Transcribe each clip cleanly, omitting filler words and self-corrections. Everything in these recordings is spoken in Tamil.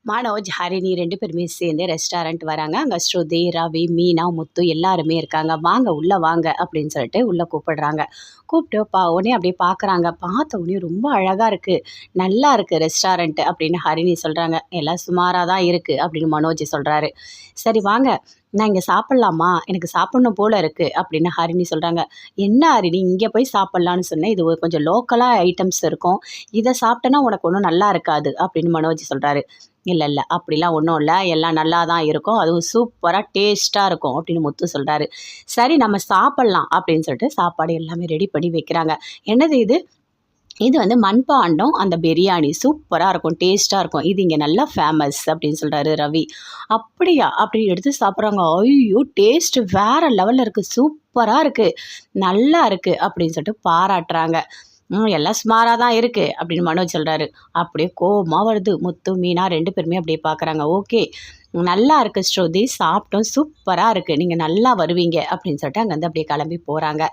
மனோஜ், ஹரிணி 2 பேருமே சேர்ந்து ரெஸ்டாரண்ட் வராங்க. அங்கே ஸ்ருதி, ரவி, மீனா, முத்து எல்லாருமே இருக்காங்க. "வாங்க உள்ளே வாங்க" அப்படின்னு சொல்லிட்டு உள்ளே கூப்பிடுறாங்க. கூப்பிட்டு உடனே அப்படியே பார்க்குறாங்க. பார்த்த உடனே ரொம்ப அழகாக இருக்குது, நல்லா இருக்குது ரெஸ்டாரண்ட் அப்படின்னு ஹரிணி சொல்கிறாங்க. "எல்லாம் சுமாராக தான் இருக்குது" அப்படின்னு மனோஜ் சொல்கிறாரு. "சரி வாங்க, நான் இங்கே சாப்பிட்லாமா, எனக்கு சாப்பிட்ணும் போல் இருக்குது" அப்படின்னு ஹரிணி சொல்கிறாங்க. "என்ன ஹரிணி, இங்கே போய் சாப்பிட்லான்னு சொன்னேன், இது கொஞ்சம் லோக்கலாக ஐட்டம்ஸ் இருக்கும், இதை சாப்பிட்டேன்னா உனக்கு ஒன்றும் நல்லா இருக்காது" அப்படின்னு மனோஜ் சொல்கிறாரு. "இல்லை இல்லை, அப்படிலாம் ஒன்றும் இல்லை, எல்லாம் நல்லா தான் இருக்கும், அதுவும் சூப்பராக டேஸ்ட்டாக இருக்கும்" அப்படின்னு முத்து சொல்கிறாரு. "சரி நம்ம சாப்பிட்லாம்" அப்படின்னு சொல்லிட்டு சாப்பாடு எல்லாமே ரெடி பண்ணி வைக்கிறாங்க. "என்னது இது? இது வந்து மண்பாண்டம், அந்த பிரியாணி சூப்பராக இருக்கும், டேஸ்ட்டாக இருக்கும், இது இங்கே நல்லா ஃபேமஸ்" அப்படின்னு சொல்கிறாரு ரவி. "அப்படியா?" அப்படின்னு எடுத்து சாப்பிட்றாங்க. "ஐயோ, டேஸ்ட்டு வேறு லெவலில் இருக்குது, சூப்பராக இருக்குது, நல்லா இருக்குது" அப்படின்னு சொல்லிட்டு பாராட்டுறாங்க. எல்லாம் சுமாராக தான் இருக்குது" அப்படின்னு மனோஜ் சொல்கிறாரு. அப்படியே கோவமாக வருது. முத்து, மீனா 2 பேருமே அப்படியே பார்க்குறாங்க. "ஓகே, நல்லா இருக்குது ஸ்ருதி, சாப்பிட்டோம், சூப்பராக இருக்குது, நீங்கள் நல்லா வருவீங்க" அப்படின்னு சொல்லிட்டு அங்கேருந்து அப்படியே கிளம்பி போகிறாங்க.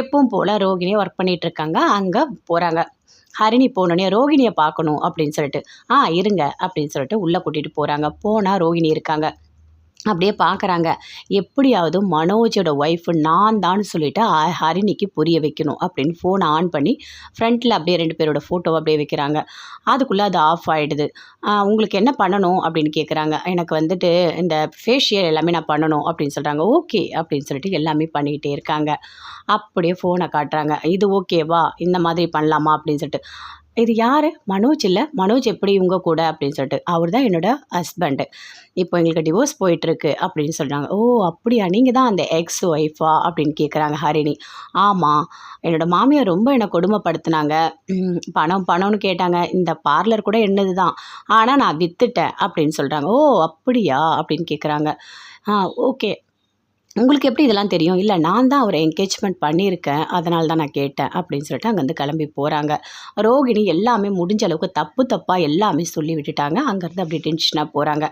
எப்பவும் போல் ரோகிணியை ஒர்க் பண்ணிகிட்ருக்காங்க. அங்கே போகிறாங்க. ஹரிணி போனோடனே "ரோகிணியை பார்க்கணும்" அப்படின்னு சொல்லிட்டு, இருங்க" அப்படின்னு சொல்லிட்டு உள்ளே கூட்டிகிட்டு போகிறாங்க. போனால் ரோகிணி இருக்காங்க. அப்படியே பார்க்குறாங்க. எப்படியாவது மனோஜோட ஒய்ஃபு நான் தான் சொல்லிவிட்டு ஹரிணிக்கு புரிய வைக்கணும் அப்படின்னு ஃபோனை ஆன் பண்ணி ஃப்ரண்ட்டில் அப்படியே 2 பேரோட ஃபோட்டோவை அப்படியே வைக்கிறாங்க. அதுக்குள்ளே அது ஆஃப் ஆகிடுது. "உங்களுக்கு என்ன பண்ணணும்?" அப்படின்னு கேட்குறாங்க. "எனக்கு வந்துட்டு இந்த ஃபேஷியல் எல்லாமே நான் பண்ணணும்" அப்படின்னு சொல்கிறாங்க. "ஓகே" அப்படின்னு சொல்லிட்டு எல்லாமே பண்ணிக்கிட்டே இருக்காங்க. அப்படியே ஃபோனை காட்டுறாங்க. "இது ஓகேவா, இந்த மாதிரி பண்ணலாமா" அப்படின்னு சொல்லிட்டு. "இது யார்? மனோஜ் இல்லை, மனோஜ் எப்படி இவங்க கூட?" அப்படின்னு சொல்லிட்டு. "அவர் தான் என்னோட ஹஸ்பண்டு, இப்போ எங்களுக்கு டிவோர்ஸ் போயிட்டுருக்கு" அப்படின்னு சொல்கிறாங்க. "ஓ அப்படியா, நீங்கள் தான் அந்த எக்ஸ் ஒய்ஃபா?" அப்படின்னு கேட்குறாங்க ஹரிணி. "ஆமாம், என்னோடய மாமியார் ரொம்ப என்னை கொடுமைப்படுத்தினாங்க, பணம் பணம்னு கேட்டாங்க, இந்த பார்லர் கூட என்னது தான், ஆனால் நான் விற்றுட்டேன்" அப்படின்னு சொல்கிறாங்க. "ஓ அப்படியா?" அப்படின்னு கேட்குறாங்க. ஓகே, உங்களுக்கு எப்படி இதெல்லாம் தெரியும்?" "இல்லை, நான் தான் அவரை என்கேஜ்மெண்ட் பண்ணியிருக்கேன், அதனால தான் நான் கேட்டேன்" அப்படின்னு சொல்லிட்டு அங்கேருந்து கிளம்பி போகிறாங்க. ரோகிணி எல்லாமே முடிஞ்ச அளவுக்கு தப்பாக எல்லாமே சொல்லி விட்டுட்டாங்க. அங்கேருந்து அப்படி டென்ஷனாக போகிறாங்க.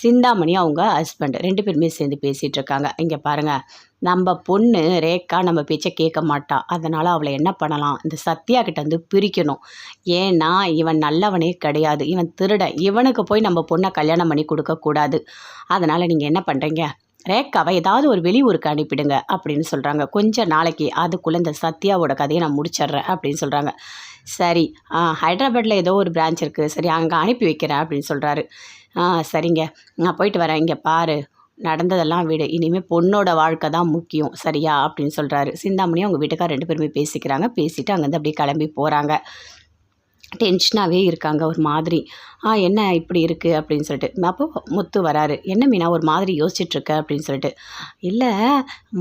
சிந்தாமணி அவங்க ஹஸ்பண்ட் 2 பேருமே சேர்ந்து பேசிகிட்டு இருக்காங்க. "இங்கே பாருங்கள், நம்ம பொண்ணு ரேக்கா நம்ம பேச்சை கேட்க மாட்டா, அதனால் அவளை என்ன பண்ணலாம், இந்த சத்யா கிட்ட வந்து பிரிக்கணும். ஏன்னா இவன் நல்லவனே கிடையாது, இவன் திருடன், இவனுக்கு போய் நம்ம பொண்ணை கல்யாணம் பண்ணி கொடுக்கக்கூடாது. அதனால் நீங்கள் என்ன பண்ணுறீங்க, ரேக்காவை ஏதாவது ஒரு வெளியூருக்கு அனுப்பிடுங்க" அப்படின்னு சொல்கிறாங்க. "கொஞ்சம் நாளைக்கு, அதுக்குள்ளே இந்த சத்யாவோட கதையை நான் முடிச்சிட்றேன்" அப்படின்னு சொல்கிறாங்க. "சரி, ஹைதராபாத்தில் ஏதோ ஒரு பிரான்ச் இருக்குது, சரி அங்கே அனுப்பி வைக்கிறேன்" அப்படின்னு சொல்கிறாரு. "சரிங்க, நான் போயிட்டு வரேன், இங்கே பாரு, நடந்ததெல்லாம் விடு, இனிமேல் பொண்ணோட வாழ்க்கை தான் முக்கியம், சரியா" அப்படின்னு சொல்கிறாரு. சிந்தாமணியும் அவங்க வீட்டுக்கார் 2 பேருமே பேசிக்கிறாங்க. பேசிவிட்டு அங்கேருந்து அப்படியே கிளம்பி போகிறாங்க. டென்ஷனாகவே இருக்காங்க ஒரு மாதிரி. "என்ன இப்படி இருக்குது" அப்படின்னு சொல்லிட்டு. அப்போ முத்து வராரு. "என்ன மீனா ஒரு மாதிரி யோசிச்சுட்ருக்க" அப்படின்னு சொல்லிட்டு. "இல்லை,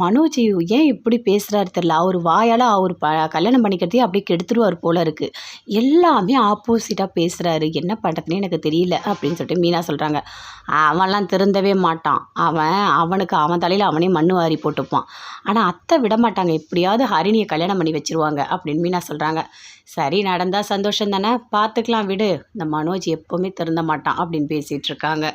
மனோஜ் ஏன் இப்படி பேசுகிறாரு தெரில, அவர் வாயால் அவர் கல்யாணம் பண்ணிக்கிறதையே அப்படியே கெடுத்துருவார் போல இருக்குது, எல்லாமே ஆப்போசிட்டாக பேசுகிறாரு, என்ன பண்ணுறதுனே எனக்கு தெரியல" அப்படின்னு சொல்லிட்டு மீனா சொல்கிறாங்க. "அவன்லாம் திருந்தவே மாட்டான், அவனுக்கு அவன் தலையில் அவனே மண்ணு வாரி போட்டுப்பான், ஆனால் அத்தை விட மாட்டாங்க, எப்படியாவது ஹரிணியை கல்யாணம் பண்ணி வச்சுருவாங்க" அப்படின்னு மீனா சொல்கிறாங்க. "சரி, நடந்தால் சந்தோஷம் தானே, பார்த்துக்கலாம் விடு, இந்த மனோஜ் எப்போவுமே திருந்த மாட்டான்" அப்படின்னு பேசிகிட்ருக்காங்க.